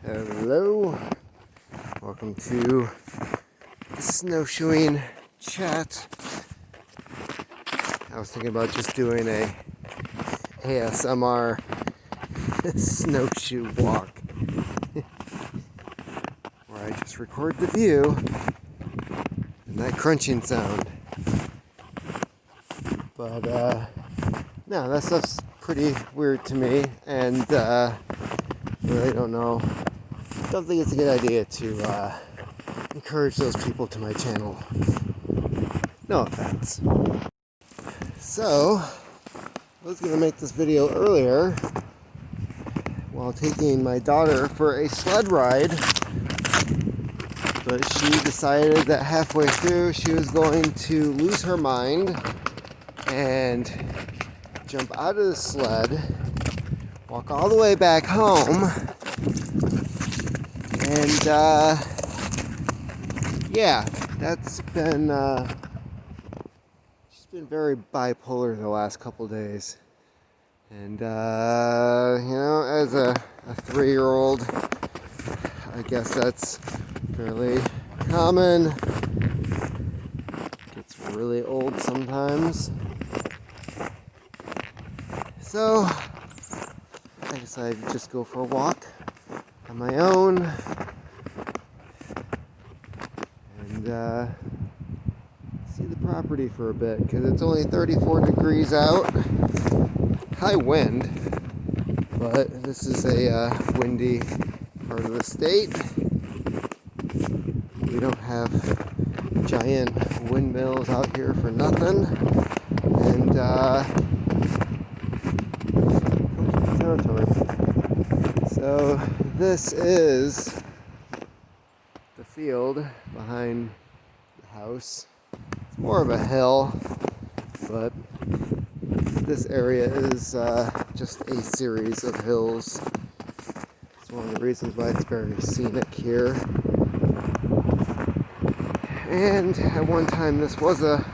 Hello, welcome to the snowshoeing chat. I was thinking about just doing a ASMR snowshoe walk where I just record the view and that crunching sound. But no, that stuff's pretty weird to me, and really don't know. Don't think it's a good idea to encourage those people to my channel. No offense. So, I was going to make this video earlier while taking my daughter for a sled ride, but she decided that halfway through she was going to lose her mind and jump out of the sled, walk all the way back home, and yeah, that's been she's been very bipolar the last couple days. And as a 3-year-old, I guess that's fairly common. Gets really old sometimes. So I decided to just go for a walk on my own and see the property for a bit, because it's only 34 degrees out. High wind, but this is a windy part of the state. We don't have giant windmills out here for nothing. And so this is the field behind the house. It's more of a hill, but this area is just a series of hills. It's one of the reasons why it's very scenic here. And at one time this was a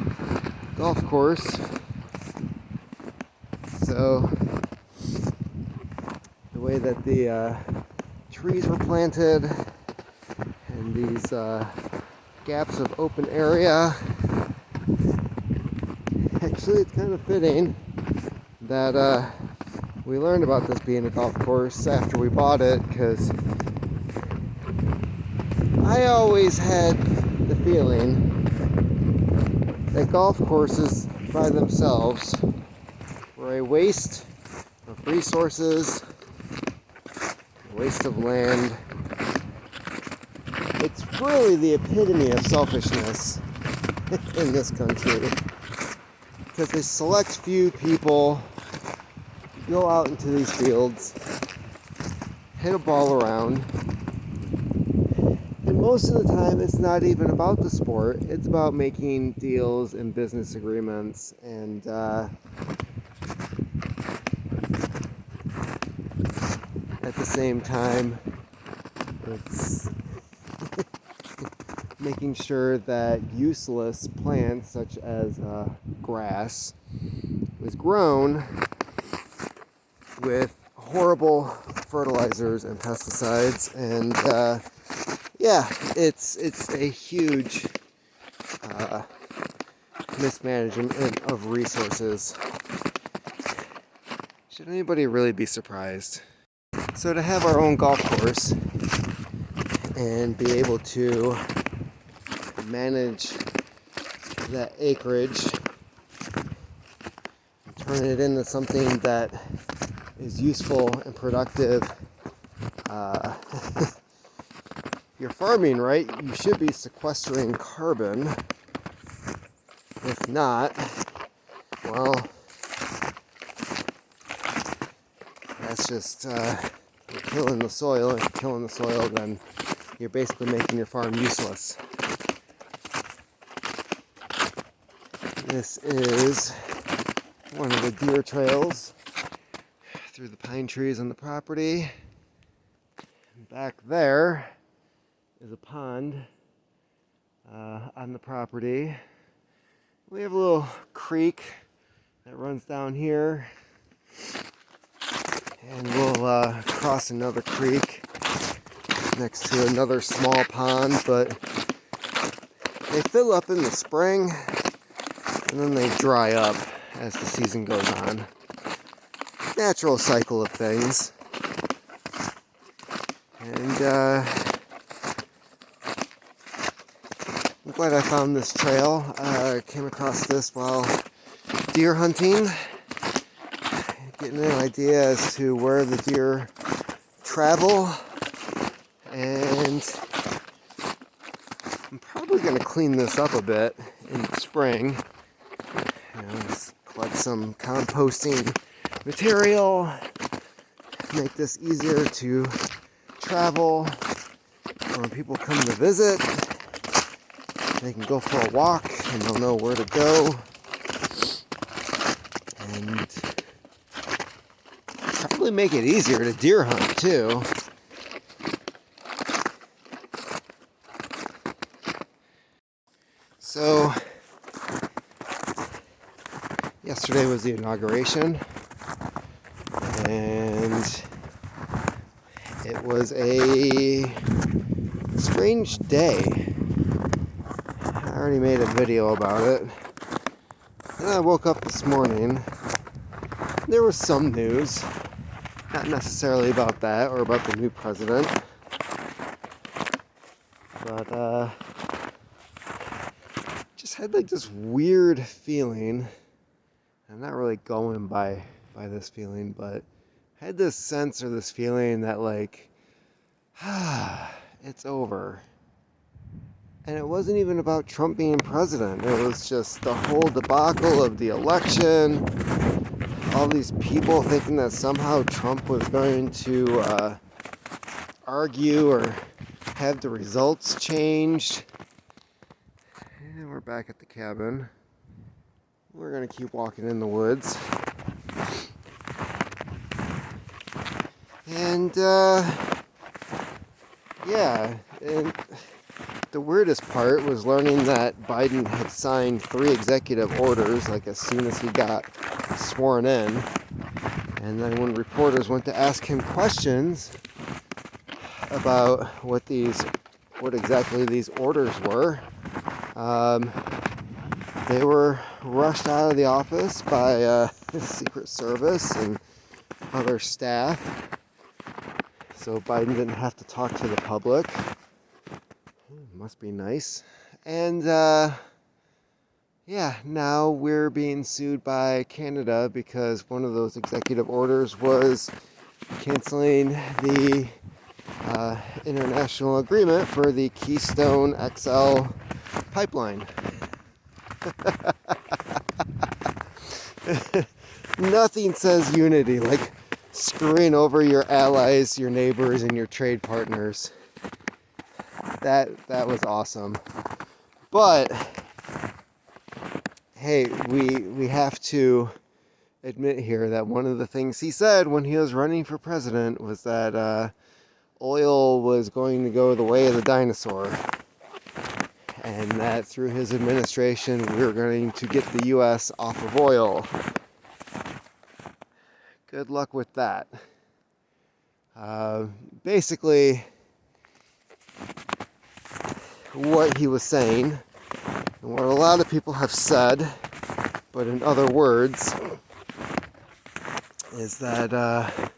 golf course. So the way that the trees were planted and these gaps of open area, actually it's kind of fitting that we learned about this being a golf course after we bought it, because I always had the feeling that golf courses by themselves were a waste of resources, a waste of land. It's really the epitome of selfishness in this country, because a select few people go out into these fields, hit a ball around, and most of the time it's not even about the sport, it's about making deals and business agreements, and at the same time it's making sure that useless plants such as grass is grown with horrible fertilizers and pesticides, and yeah, it's a huge mismanagement of resources. Should anybody really be surprised? So to have our own golf course and be able to manage that acreage, turn it into something that is useful and productive. You're farming, right? You should be sequestering carbon. If not, well, that's just you're killing the soil. If you're killing the soil, then you're basically making your farm useless. This is one of the deer trails through the pine trees on the property. And back there is a pond on the property. We have a little creek that runs down here, and we'll cross another creek next to another small pond, but they fill up in the spring and then they dry up as the season goes on. Natural cycle of things. And I'm glad I found this trail. I came across this while deer hunting, getting an idea as to where the deer travel, and I'm probably going to clean this up a bit in the spring. Collect some composting material, make this easier to travel. When people come to visit, they can go for a walk and they'll know where to go. And probably make it easier to deer hunt too. So, yesterday was the inauguration, and it was a strange day. I already made a video about it. And I woke up this morning. There was some news, not necessarily about that or about the new president, but just had like this weird feeling. I'm not really going by this feeling, but I had this sense or this feeling that like, it's over. And it wasn't even about Trump being president. It was just the whole debacle of the election. All these people thinking that somehow Trump was going to argue or have the results changed. And we're back at the cabin. We're going to keep walking in the woods. And, yeah, and the weirdest part was learning that Biden had signed 3 executive orders, like as soon as he got sworn in. And then when reporters went to ask him questions about what exactly these orders were, they were rushed out of the office by the Secret Service and other staff. So Biden didn't have to talk to the public. Must be nice. And yeah, now we're being sued by Canada because one of those executive orders was canceling the international agreement for the Keystone XL pipeline. Nothing says unity like screwing over your allies, your neighbors, and your trade partners. That was awesome. But hey, we have to admit here that one of the things he said when he was running for president was that oil was going to go the way of the dinosaur. And that through his administration, we were going to get the U.S. off of oil. Good luck with that. Basically, what he was saying, and what a lot of people have said, but in other words, is that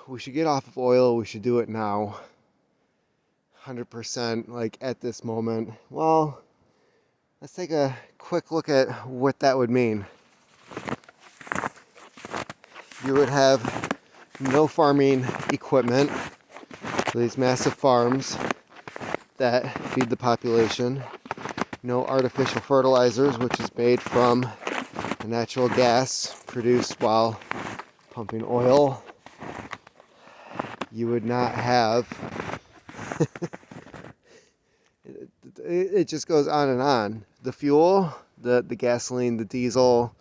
we should get off of oil, we should do it now. 100%, like at this moment. Well, let's take a quick look at what that would mean. You would have no farming equipment, these massive farms that feed the population, no artificial fertilizers, which is made from the natural gas produced while pumping oil. You would not have it just goes on and on. The fuel, the gasoline, the diesel,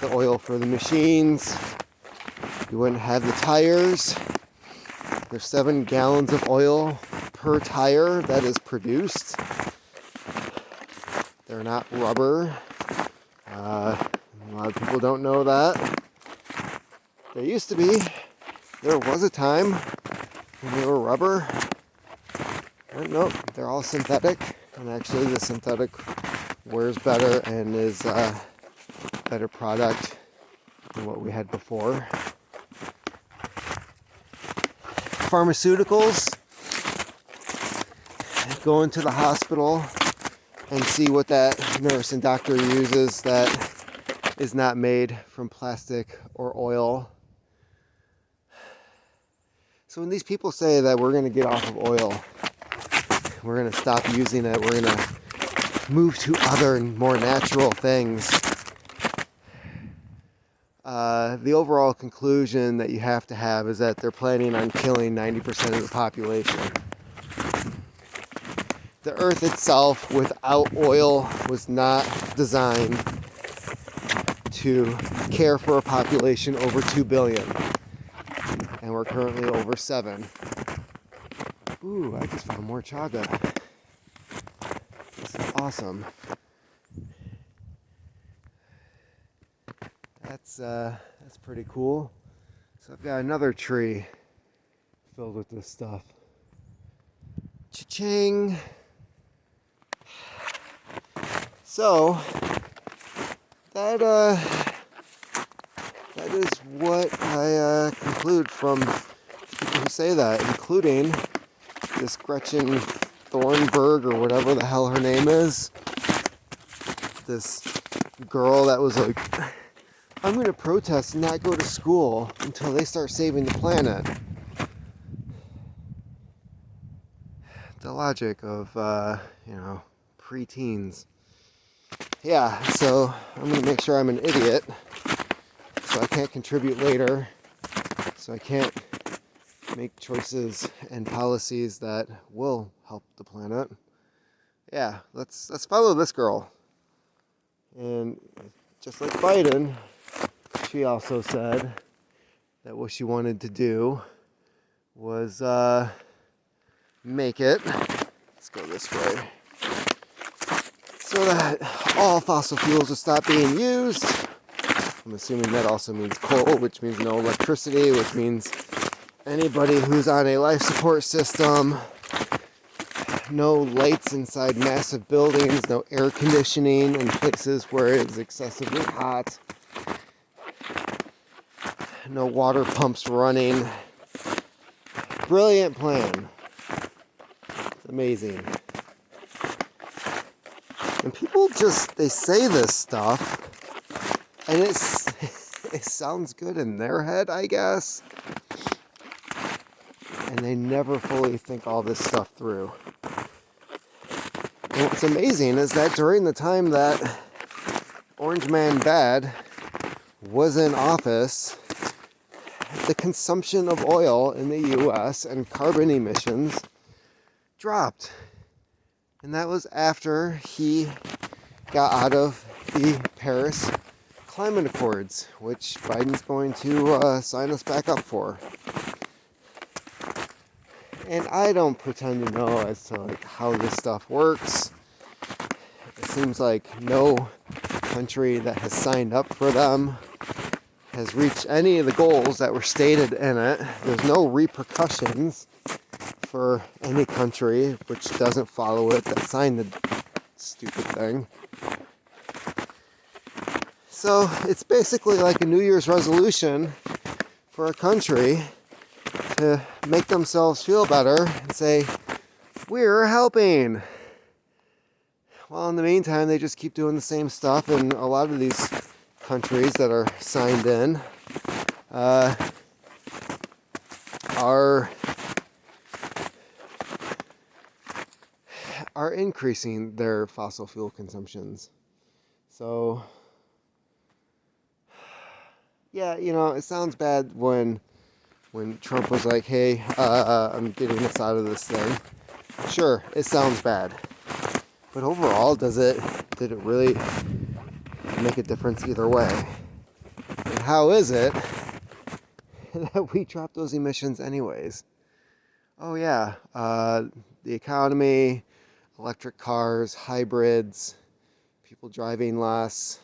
the oil for the machines. You wouldn't have the tires. There's 7 gallons of oil per tire that is produced. They're not rubber. A lot of people don't know that. They used to be. There was a time when they were rubber. Nope, they're all synthetic, and actually the synthetic wears better and is a better product than what we had before. Pharmaceuticals, go into the hospital and see what that nurse and doctor uses that is not made from plastic or oil. So when these people say that we're going to get off of oil, we're going to stop using it, we're going to move to other and more natural things, the overall conclusion that you have to have is that they're planning on killing 90% of the population. The earth itself without oil was not designed to care for a population over 2 billion. And we're currently over 7. Ooh, I just found more chaga. This is awesome. That's pretty cool. So I've got another tree filled with this stuff. Cha-ching! So that is what I conclude from people who say that, including this Gretchen Thornburg or whatever the hell her name is. This girl that was like, I'm going to protest and not go to school until they start saving the planet. The logic of, preteens. Yeah, so I'm going to make sure I'm an idiot so I can't contribute later, so I can't make choices and policies that will help the planet. Yeah, let's follow this girl. And just like Biden, she also said that what she wanted to do was make it, let's go this way, so that all fossil fuels will stop being used. I'm assuming that also means coal, which means no electricity, which means anybody who's on a life support system, no lights inside massive buildings, no air conditioning in places where it's excessively hot, no water pumps running. Brilliant plan. It's amazing. And people they say this stuff, and it sounds good in their head, I guess. And they never fully think all this stuff through. And what's amazing is that during the time that Orange Man Bad was in office, the consumption of oil in the U.S. and carbon emissions dropped. And that was after he got out of the Paris Climate Accords, which Biden's going to sign us back up for. And I don't pretend to know as to how this stuff works. It seems like no country that has signed up for them has reached any of the goals that were stated in it. There's no repercussions for any country which doesn't follow it, that signed the stupid thing. So it's basically like a New Year's resolution for a country to make themselves feel better and say, we're helping. Well, in the meantime, they just keep doing the same stuff, and a lot of these countries that are signed in are increasing their fossil fuel consumptions. So, yeah, it sounds bad when Trump was like, hey, I'm getting us out of this thing. Sure, it sounds bad. But overall, did it really make a difference either way? And how is it that we drop those emissions anyways? Oh yeah, the economy, electric cars, hybrids, people driving less.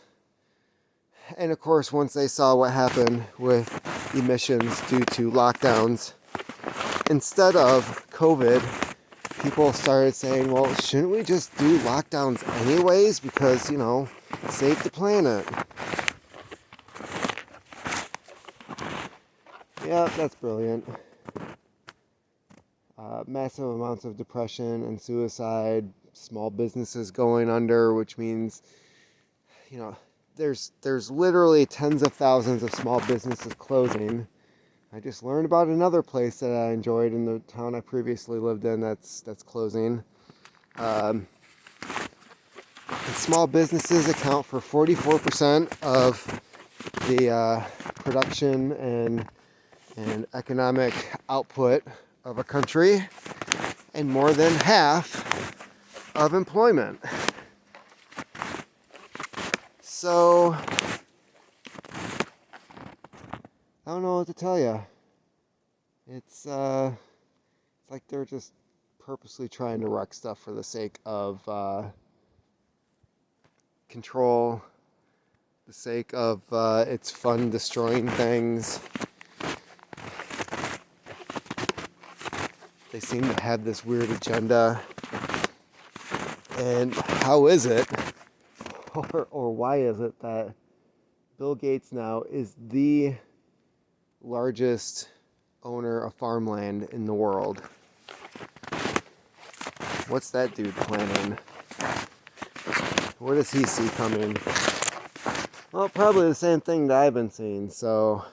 And of course, once they saw what happened with emissions due to lockdowns instead of COVID, people started saying, well, shouldn't we just do lockdowns anyways? Because, save the planet. Yeah, that's brilliant. Massive amounts of depression and suicide, small businesses going under, which means, there's literally tens of thousands of small businesses closing. I just learned about another place that I enjoyed in the town I previously lived in that's closing. Small businesses account for 44% of the production and economic output of a country, and more than half of employment. So, I don't know what to tell you. It's like they're just purposely trying to wreck stuff for the sake of control, the sake of it's fun destroying things. They seem to have this weird agenda. And how is it, or why is it that Bill Gates now is the largest owner of farmland in the world? What's that dude planning? What does he see coming? Well, probably the same thing that I've been seeing, so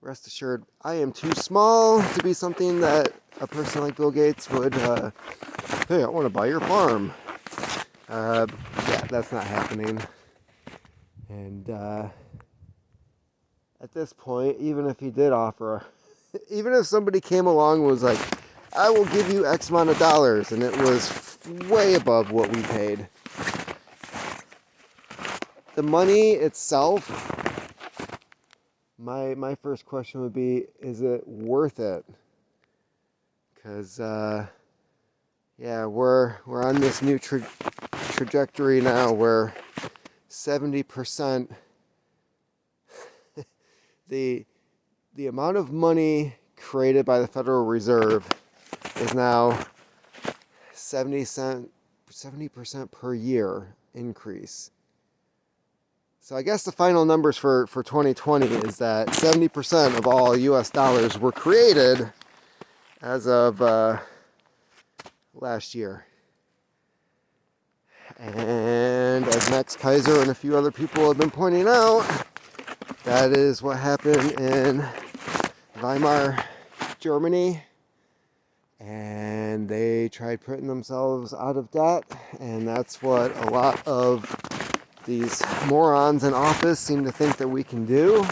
rest assured, I am too small to be something that a person like Bill Gates would, hey, I want to buy your farm. Yeah, that's not happening. And at this point, even if he did offer, even if somebody came along and was like, I will give you X amount of dollars, and it was way above what we paid, the money itself, my first question would be, is it worth it? Because we're on this new trajectory now where 70% the amount of money created by the Federal Reserve is now 70% per year increase. So I guess the final numbers for 2020 is that 70% of all US dollars were created as of last year. And as Max Kaiser and a few other people have been pointing out, that is what happened in Weimar, Germany. And they tried putting themselves out of debt, and that's what a lot of these morons in office seem to think that we can do.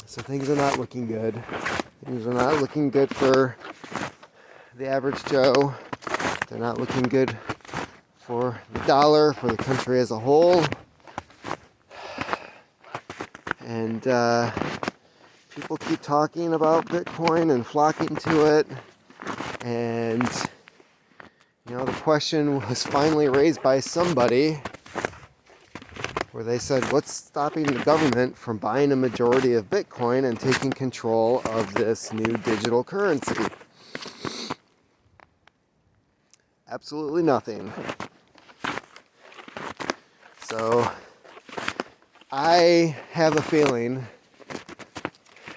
So things are not looking good. Things are not looking good for the average Joe. They're not looking good for the dollar, for the country as a whole. And people keep talking about Bitcoin and flocking to it. And the question was finally raised by somebody where they said, what's stopping the government from buying a majority of Bitcoin and taking control of this new digital currency? Absolutely nothing. So I have a feeling,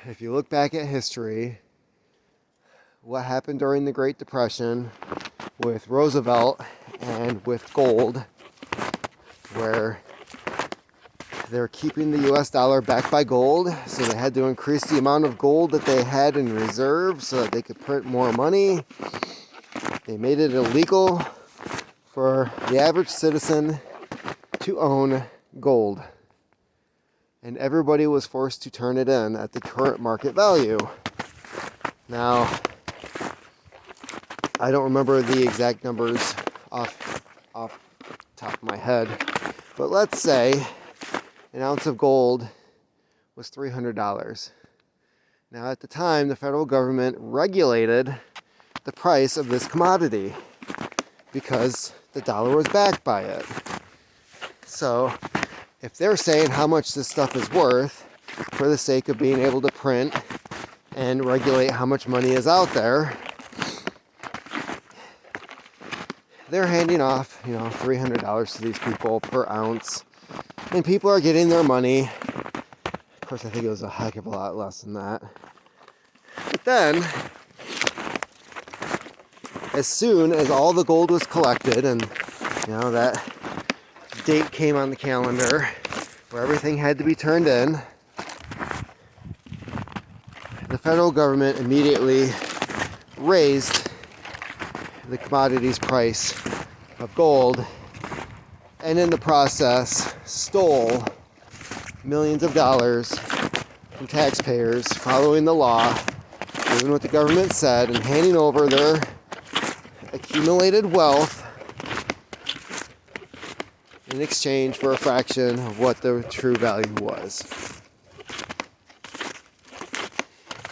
if you look back at history, what happened during the Great Depression with Roosevelt and with gold, where they're keeping the US dollar backed by gold, so they had to increase the amount of gold that they had in reserve so that they could print more money. They made it illegal for the average citizen to own gold, and everybody was forced to turn it in at the current market value. Now, I don't remember the exact numbers off top of my head, but let's say an ounce of gold was $300. Now, at the time, the federal government regulated the price of this commodity because the dollar was backed by it. So if they're saying how much this stuff is worth for the sake of being able to print and regulate how much money is out there, they're handing off, $300 to these people per ounce, and people are getting their money. Of course, I think it was a heck of a lot less than that. But then, as soon as all the gold was collected and, that date came on the calendar where everything had to be turned in, the federal government immediately raised the commodities price of gold, and in the process stole millions of dollars from taxpayers, following the law, doing what the government said, and handing over their accumulated wealth in exchange for a fraction of what the true value was.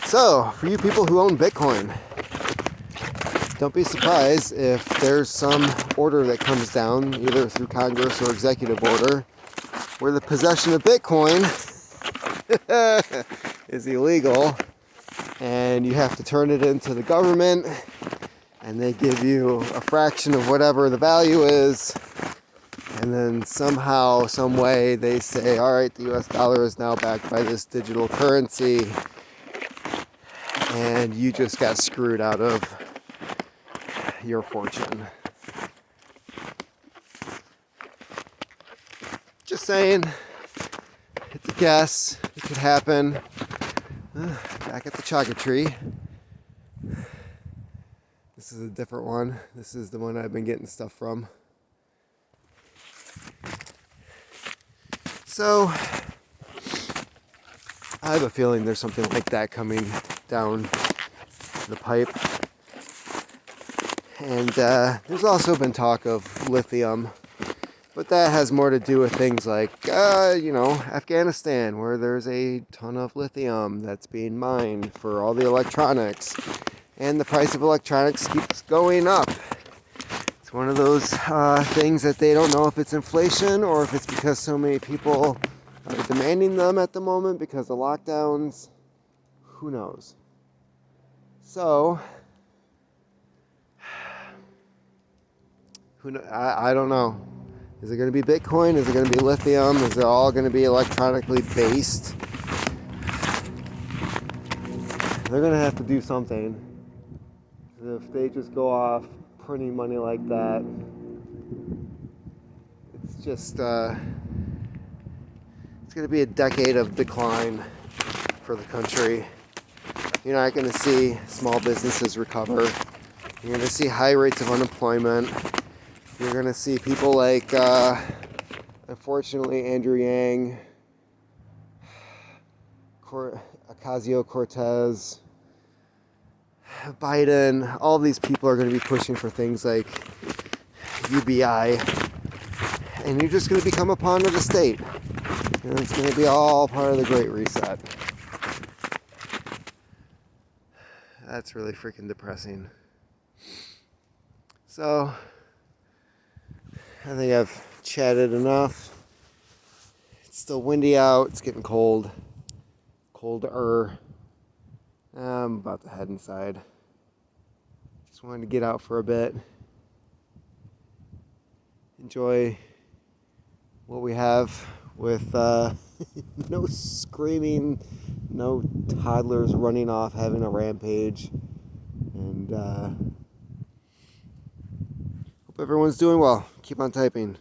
So, for you people who own Bitcoin, don't be surprised if there's some order that comes down, either through Congress or executive order, where the possession of Bitcoin is illegal, and you have to turn it into the government, and they give you a fraction of whatever the value is, and then somehow, some way, they say, all right, the US dollar is now backed by this digital currency, and you just got screwed out of your fortune. Just saying, it's a guess, it could happen. Back at the chaga tree. This is a different one. This is the one I've been getting stuff from. So, I have a feeling there's something like that coming down the pipe. And there's also been talk of lithium, but that has more to do with things like, Afghanistan, where there's a ton of lithium that's being mined for all the electronics, and the price of electronics keeps going up. It's one of those things that they don't know if it's inflation or if it's because so many people are demanding them at the moment because of lockdowns. Who knows? So, I don't know. Is it going to be Bitcoin? Is it going to be lithium? Is it all going to be electronically based? They're going to have to do something. If they just go off printing money like that, it's just, it's going to be a decade of decline for the country. You're not going to see small businesses recover. You're going to see high rates of unemployment. You're going to see people like, unfortunately, Andrew Yang, Ocasio-Cortez, Biden. All these people are going to be pushing for things like UBI. And you're just going to become a pawn of the state. And it's going to be all part of the Great Reset. That's really freaking depressing. So, I think I've chatted enough. It's still windy out. It's getting cold. Colder. I'm about to head inside. Just wanted to get out for a bit. Enjoy what we have with no screaming, no toddlers running off having a rampage. And hope everyone's doing well. Keep on typing.